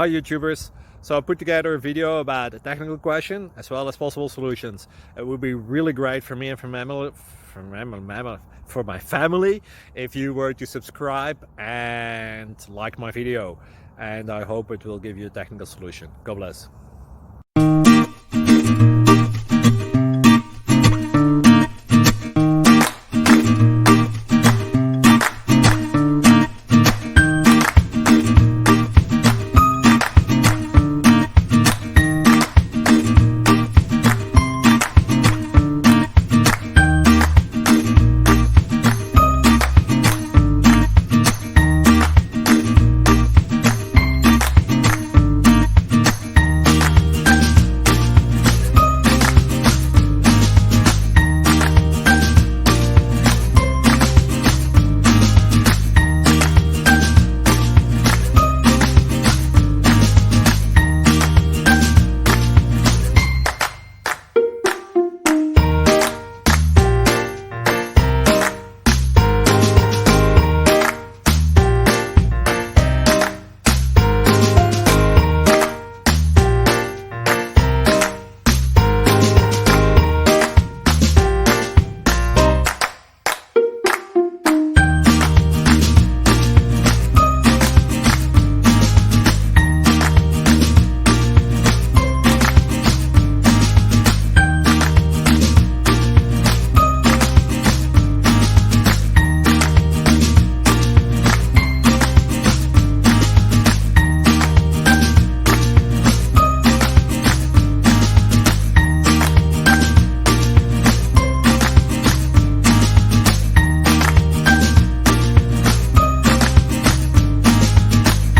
Hi YouTubers. So I put together a video about a technical question as well as possible solutions. It would be really great for me and for my family if you were to subscribe and like my video, and I hope it will give you a technical solution. God bless.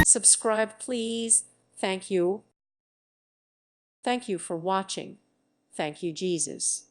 Subscribe, please. Thank you. Thank you for watching. Thank you, Jesus.